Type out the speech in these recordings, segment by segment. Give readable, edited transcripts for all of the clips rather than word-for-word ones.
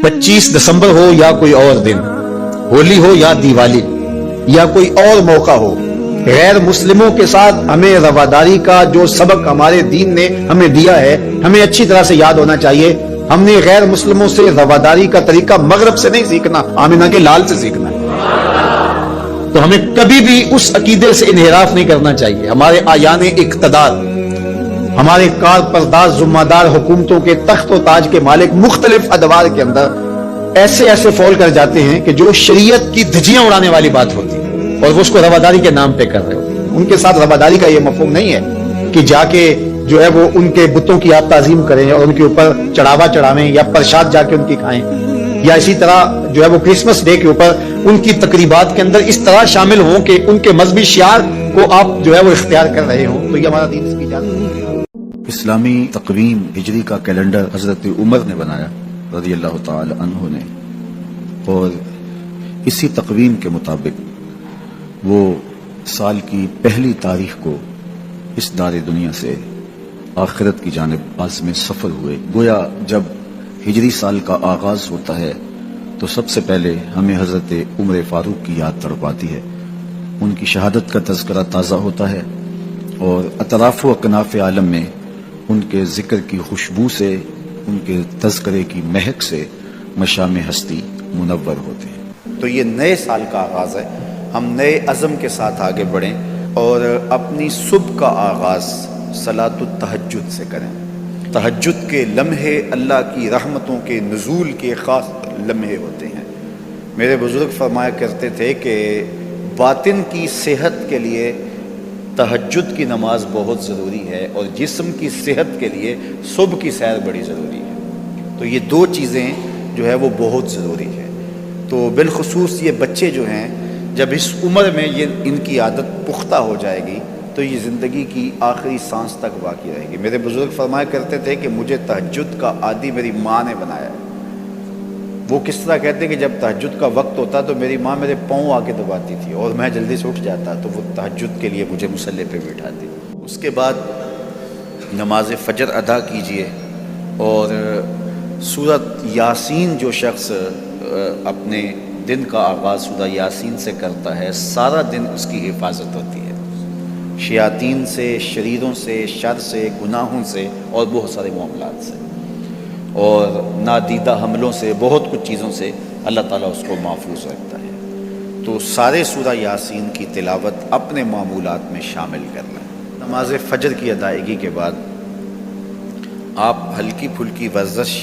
25 دسمبر ہو یا کوئی اور دن، ہولی ہو یا دیوالی یا کوئی اور موقع ہو، غیر مسلموں کے ساتھ ہمیں رواداری کا جو سبق ہمارے دین نے ہمیں دیا ہے ہمیں اچھی طرح سے یاد ہونا چاہیے۔ ہم نے غیر مسلموں سے رواداری کا طریقہ مغرب سے نہیں سیکھنا، آمنہ کے لال سے سیکھنا ہے۔ تو ہمیں کبھی بھی اس عقیدے سے انحراف نہیں کرنا چاہیے۔ ہمارے آیان اقتدار، ہمارے کار پرداز ذمہ دار حکومتوں کے تخت و تاج کے مالک مختلف ادوار کے اندر ایسے فول کر جاتے ہیں کہ جو شریعت کی دھجیاں اڑانے والی بات ہوتی ہے اور وہ اس کو رواداری کے نام پہ کر رہے ہو۔ ان کے ساتھ رواداری کا یہ مفہوم نہیں ہے کہ جا کے جو ہے وہ ان کے بتوں کی آپ تعظیم کریں اور ان کے اوپر چڑھاوا چڑھاویں یا پرشاد جا کے ان کی کھائیں، یا اسی طرح جو ہے وہ کرسمس ڈے کے اوپر ان کی تقریبات کے اندر اس طرح شامل ہوں کہ ان کے مذہبی شعار کو آپ جو ہے وہ اختیار کر رہے ہوں، تو یہ ہمارا دین اس کی اجازت نہیں ہے۔ اسلامی تقویم ہجری کا کیلنڈر حضرت عمر نے بنایا رضی اللہ تعالی عنہ نے، اور اسی تقویم کے مطابق وہ سال کی پہلی تاریخ کو اس دار دنیا سے آخرت کی جانب عازم سفر ہوئے۔ گویا جب ہجری سال کا آغاز ہوتا ہے تو سب سے پہلے ہمیں حضرت عمر فاروق کی یاد تڑپاتی ہے، ان کی شہادت کا تذکرہ تازہ ہوتا ہے، اور اطراف و اکناف عالم میں ان کے ذکر کی خوشبو سے، ان کے تذکرے کی مہک سے مشام ہستی منور ہوتے ہیں۔ تو یہ نئے سال کا آغاز ہے، ہم نئے عزم کے ساتھ آگے بڑھیں اور اپنی صبح کا آغاز صلاۃ التہجد سے کریں۔ تہجد کے لمحے اللہ کی رحمتوں کے نزول کے خاص لمحے ہوتے ہیں۔ میرے بزرگ فرمایا کرتے تھے کہ باطن کی صحت کے لیے تہجد کی نماز بہت ضروری ہے، اور جسم کی صحت کے لیے صبح کی سیر بڑی ضروری ہے۔ تو یہ دو چیزیں جو ہے وہ بہت ضروری ہے۔ تو بالخصوص یہ بچے جو ہیں، جب اس عمر میں یہ ان کی عادت پختہ ہو جائے گی تو یہ زندگی کی آخری سانس تک باقی رہے گی۔ میرے بزرگ فرمایا کرتے تھے کہ مجھے تہجد کا عادی میری ماں نے بنایا ہے۔ وہ کس طرح کہتے ہیں کہ جب تہجد کا وقت ہوتا تو میری ماں میرے پاؤں آ کے دباتی تھی اور میں جلدی سے اٹھ جاتا، تو وہ تہجد کے لیے مجھے مصلی پہ بٹھاتی۔ اس کے بعد نماز فجر ادا کیجئے، اور سورۃ یاسین جو شخص اپنے دن کا آغاز سورہ یاسین سے کرتا ہے، سارا دن اس کی حفاظت ہوتی ہے، شیاطین سے، شریروں سے، شر سے، گناہوں سے اور بہت سارے معاملات سے، اور نادیدہ حملوں سے، بہت کچھ چیزوں سے اللہ تعالیٰ اس کو محفوظ رکھتا ہے۔ تو سارے سورہ یاسین کی تلاوت اپنے معمولات میں شامل کر لیں۔ نماز فجر کی ادائیگی کے بعد آپ ہلکی پھلکی ورزش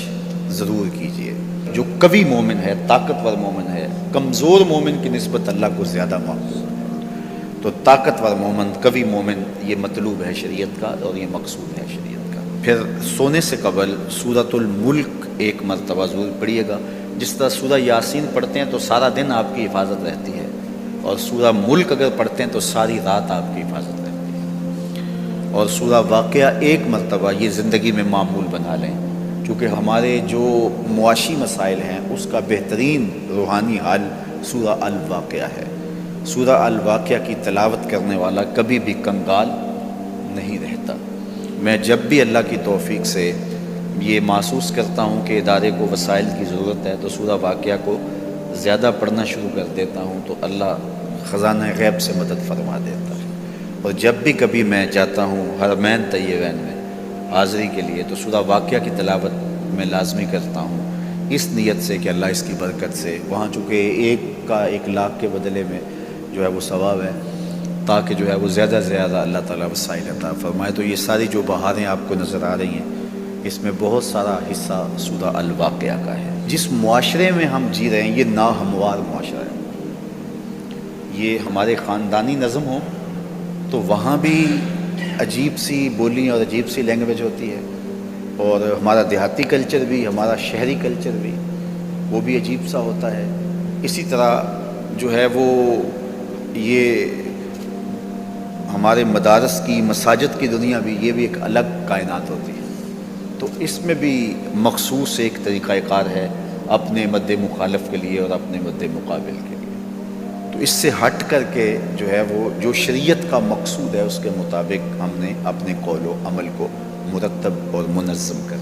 ضرور کیجیے۔ جو قوی مومن ہے، طاقتور مومن ہے، کمزور مومن کی نسبت اللہ کو زیادہ محبوب ہے۔ تو طاقتور مومن، قوی مومن، یہ مطلوب ہے شریعت کا اور یہ مقصود ہے شریعت کا۔ پھر سونے سے قبل سورۃ الملک ایک مرتبہ ضرور پڑھیے گا۔ جس طرح سورہ یاسین پڑھتے ہیں تو سارا دن آپ کی حفاظت رہتی ہے، اور سورہ ملک اگر پڑھتے ہیں تو ساری رات آپ کی حفاظت رہتی ہے۔ اور سورہ واقعہ ایک مرتبہ یہ زندگی میں معمول بنا لیں، کیونکہ ہمارے جو معاشی مسائل ہیں اس کا بہترین روحانی حل سورہ الواقعہ ہے۔ سورہ الواقعہ کی تلاوت کرنے والا کبھی بھی کنگال نہیں رہتا۔ میں جب بھی اللہ کی توفیق سے یہ محسوس کرتا ہوں کہ ادارے کو وسائل کی ضرورت ہے تو سورہ واقعہ کو زیادہ پڑھنا شروع کر دیتا ہوں، تو اللہ خزانہ غیب سے مدد فرما دیتا ہے۔ اور جب بھی کبھی میں جاتا ہوں حرمین طیبین میں حاضری کے لیے تو سورہ واقعہ کی تلاوت میں لازمی کرتا ہوں، اس نیت سے کہ اللہ اس کی برکت سے، وہاں چونکہ 1,00,000 کے بدلے میں جو ہے وہ ثواب ہے، تاکہ جو ہے وہ زیادہ سے زیادہ اللہ تعالیٰ وسائل عطا فرمائے۔ تو یہ ساری جو بہاریں آپ کو نظر آ رہی ہیں، اس میں بہت سارا حصہ سورہ الواقعہ کا ہے۔ جس معاشرے میں ہم جی رہے ہیں یہ ناہموار معاشرہ ہے۔ یہ ہمارے خاندانی نظم ہو تو وہاں بھی عجیب سی بولی اور عجیب سی لینگویج ہوتی ہے، اور ہمارا دیہاتی کلچر بھی، ہمارا شہری کلچر بھی، وہ بھی عجیب سا ہوتا ہے۔ اسی طرح جو ہے وہ یہ ہمارے مدارس کی، مساجد کی دنیا بھی، یہ بھی ایک الگ کائنات ہوتی ہے۔ تو اس میں بھی مخصوص ایک طریقہ کار ہے اپنے مد مخالف کے لیے اور اپنے مد مقابل کے لیے۔ تو اس سے ہٹ کر کے جو ہے وہ جو شریعت کا مقصود ہے اس کے مطابق ہم نے اپنے قول و عمل کو مرتب اور منظم کر